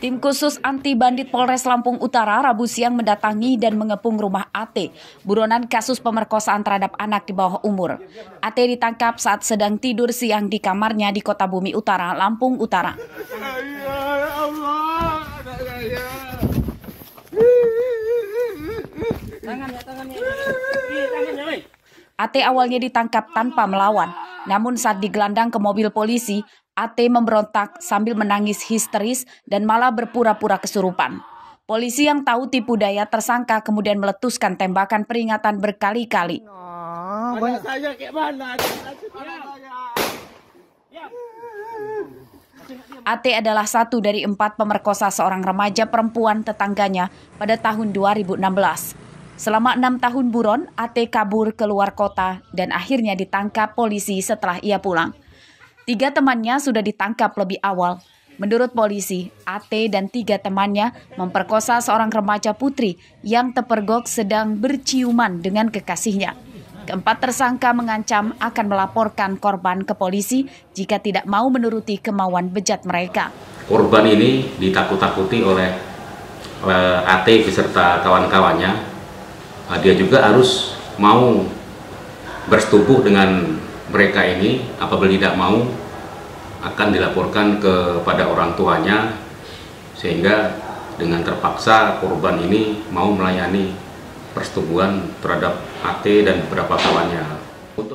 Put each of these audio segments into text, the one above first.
Tim khusus anti bandit Polres Lampung Utara Rabu siang mendatangi dan mengepung rumah AT, buronan kasus pemerkosaan terhadap anak di bawah umur. AT ditangkap saat sedang tidur siang di kamarnya di Kota Bumi Utara, Lampung Utara. AT awalnya ditangkap tanpa melawan, namun saat digelandang ke mobil polisi, AT memberontak sambil menangis histeris dan malah berpura-pura kesurupan. Polisi yang tahu tipu daya tersangka kemudian meletuskan tembakan peringatan berkali-kali. AT adalah satu dari 4 pemerkosa seorang remaja perempuan tetangganya pada tahun 2016. Selama 6 tahun buron, AT kabur keluar kota dan akhirnya ditangkap polisi setelah ia pulang. 3 temannya sudah ditangkap lebih awal. Menurut polisi, AT dan 3 temannya memperkosa seorang remaja putri yang terpergok sedang berciuman dengan kekasihnya. Keempat tersangka mengancam akan melaporkan korban ke polisi jika tidak mau menuruti kemauan bejat mereka. Korban ini ditakut-takuti oleh AT beserta kawan-kawannya. Dia juga harus mau bersetubuh dengan mereka ini, apabila tidak mau akan dilaporkan kepada orang tuanya, sehingga dengan terpaksa korban ini mau melayani persetubuhan terhadap AT dan beberapa kawannya.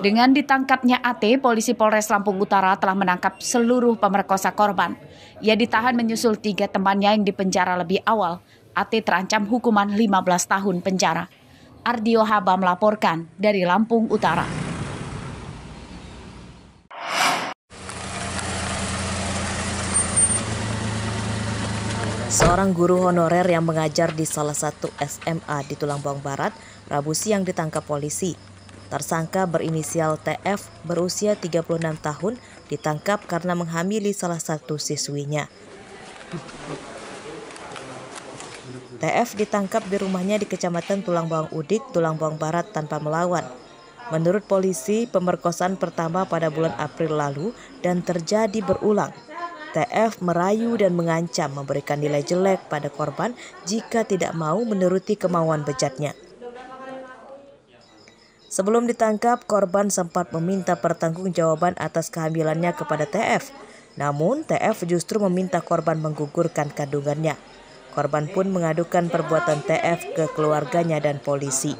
Dengan ditangkapnya AT, polisi Polres Lampung Utara telah menangkap seluruh pemerkosa korban. Ia ditahan menyusul 3 temannya yang dipenjara lebih awal. AT terancam hukuman 15 tahun penjara. Ardio Haba melaporkan dari Lampung Utara. Seorang guru honorer yang mengajar di salah satu SMA di Tulang Bawang Barat, Rabu siang ditangkap polisi. Tersangka berinisial TF berusia 36 tahun ditangkap karena menghamili salah satu siswinya. TF ditangkap di rumahnya di Kecamatan Tulang Bawang Udik, Tulang Bawang Barat tanpa melawan. Menurut polisi, pemerkosaan pertama pada bulan April lalu dan terjadi berulang. TF merayu dan mengancam memberikan nilai jelek pada korban jika tidak mau menuruti kemauan bejatnya. Sebelum ditangkap, korban sempat meminta pertanggungjawaban atas kehamilannya kepada TF. Namun, TF justru meminta korban menggugurkan kandungannya. Korban pun mengadukan perbuatan TF ke keluarganya dan polisi.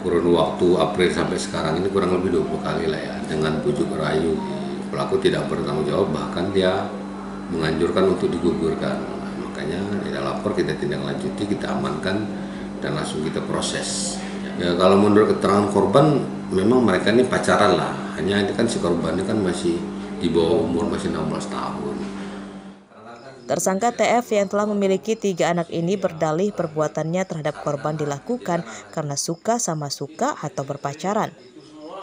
Kurun waktu April sampai sekarang ini kurang lebih 20 kali lah ya, dengan bujuk rayu. Pelaku tidak bertanggung jawab, bahkan dia menganjurkan untuk digugurkan. Makanya dia lapor, kita tindak lanjuti, kita amankan dan langsung kita proses. Ya, kalau menurut keterangan korban, memang mereka ini pacaran lah. Hanya ini kan si korbannya kan masih di bawah umur, masih 16 tahun. Tersangka TF yang telah memiliki 3 anak ini berdalih perbuatannya terhadap korban dilakukan karena suka sama suka atau berpacaran.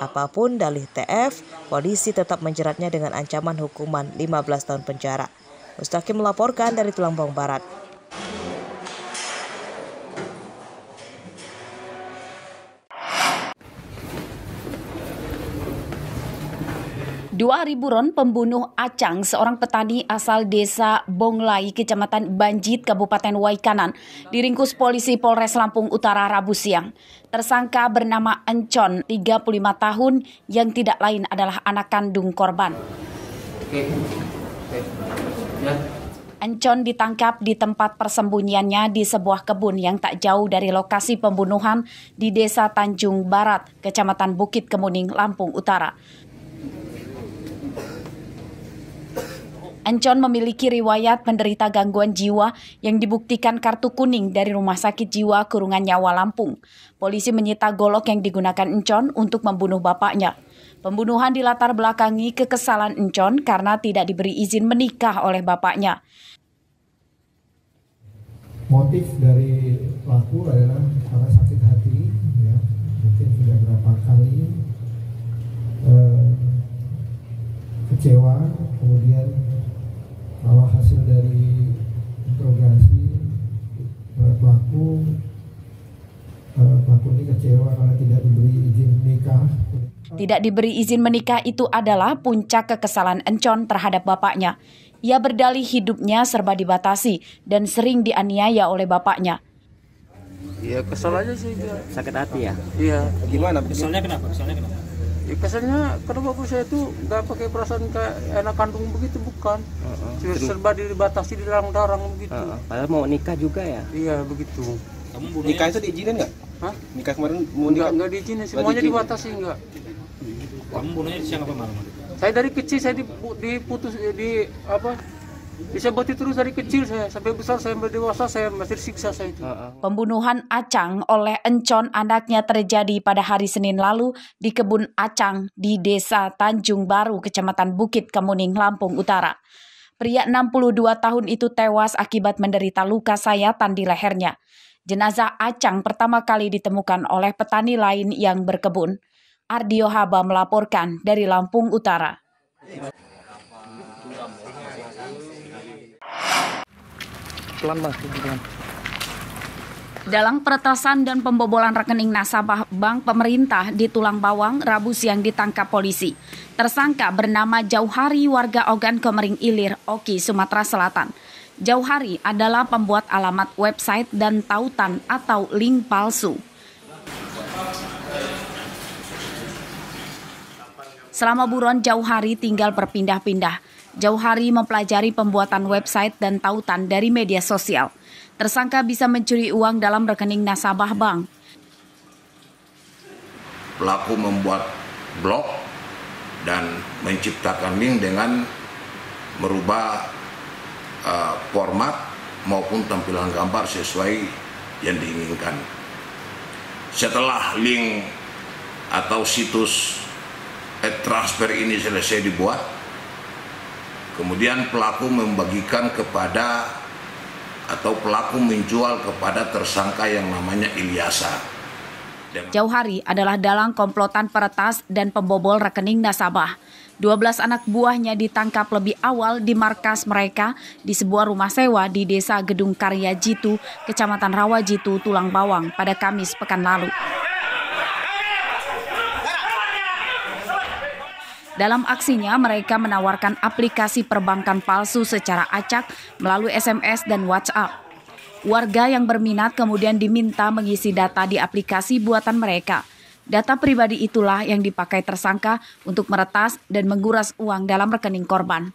Apapun dalih TF, polisi tetap menjeratnya dengan ancaman hukuman 15 tahun penjara. Mustaqim melaporkan dari Tulang Bawang Barat. Dua hari buron, pembunuh Acang, seorang petani asal desa Bonglai, Kecamatan Banjit, Kabupaten Waikanan, diringkus polisi Polres Lampung Utara Rabu siang. Tersangka bernama Encon, 35 tahun, yang tidak lain adalah anak kandung korban. Encon ditangkap di tempat persembunyiannya di sebuah kebun yang tak jauh dari lokasi pembunuhan di Desa Tanjung Barat, Kecamatan Bukit Kemuning, Lampung Utara. Encon memiliki riwayat penderita gangguan jiwa yang dibuktikan kartu kuning dari Rumah Sakit Jiwa Kurungan Nyawa Lampung. Polisi menyita golok yang digunakan Encon untuk membunuh bapaknya. Pembunuhan dilatar belakangi kekesalan Encon karena tidak diberi izin menikah oleh bapaknya. Motif dari pelaku adalah karena sakit hati, ya, mungkin sudah berapa kali kecewa, kemudian kalau hasil dari interogasi pelaku ini kecewa karena tidak diberi izin nikah. Tidak diberi izin menikah itu adalah puncak kekesalan Encon terhadap bapaknya. Ia berdalih hidupnya serba dibatasi dan sering dianiaya oleh bapaknya. Iya, kesel aja sih dia. Sakit hati ya? Iya. Gimana? Keselnya kenapa? Ya, kesannya karena bapak saya tuh nggak pakai perasaan kayak anak kandung begitu, bukan. Cuma serba dibatasi, dilarang-larang begitu. Padahal mau nikah juga ya? Iya, begitu. Nikah itu diizinin nggak? Hah? Nikah kemarin mau nikah? Nggak diizinin, semuanya dibatasi enggak. Kamu bunuhnya siapa malam? Saya dari kecil saya diputus diseboti terus dari kecil saya sampai besar, saya dewasa saya masih disiksa saya itu. Pembunuhan Acang oleh Encon anaknya terjadi pada hari Senin lalu di kebun Acang di Desa Tanjung Baru, Kecamatan Bukit Kemuning, Lampung Utara. Pria 62 tahun itu tewas akibat menderita luka sayatan di lehernya. Jenazah Acang pertama kali ditemukan oleh petani lain yang berkebun. Ardio Haba melaporkan dari Lampung Utara. Dalam peretasan dan pembobolan rekening nasabah bank pemerintah di Tulang Bawang, Rabu siang ditangkap polisi. Tersangka bernama Jauhari, warga Ogan Komering Ilir, Oki, Sumatera Selatan. Jauhari adalah pembuat alamat website dan tautan atau link palsu. Selama buron, Jauhari tinggal berpindah-pindah. Jauhari mempelajari pembuatan website dan tautan dari media sosial. Tersangka bisa mencuri uang dalam rekening nasabah bank. Pelaku membuat blog dan menciptakan link dengan merubah format maupun tampilan gambar sesuai yang diinginkan. Setelah link atau situs transfer ini selesai dibuat, kemudian pelaku membagikan kepada atau pelaku menjual kepada tersangka yang namanya Ilyasa. Jauhari adalah dalang komplotan peretas dan pembobol rekening nasabah. 12 anak buahnya ditangkap lebih awal di markas mereka di sebuah rumah sewa di Desa Gedung Karya Jitu, Kecamatan Rawajitu, Tulang Bawang pada Kamis pekan lalu. Dalam aksinya, mereka menawarkan aplikasi perbankan palsu secara acak melalui SMS dan WhatsApp. Warga yang berminat kemudian diminta mengisi data di aplikasi buatan mereka. Data pribadi itulah yang dipakai tersangka untuk meretas dan menguras uang dalam rekening korban.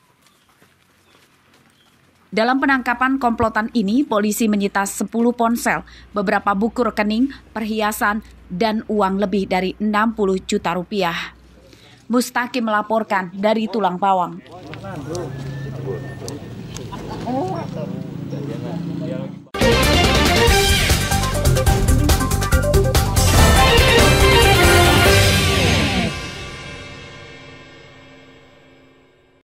Dalam penangkapan komplotan ini, polisi menyita 10 ponsel, beberapa buku rekening, perhiasan, dan uang lebih dari 60 juta rupiah. Mustaqim melaporkan dari Tulang Bawang.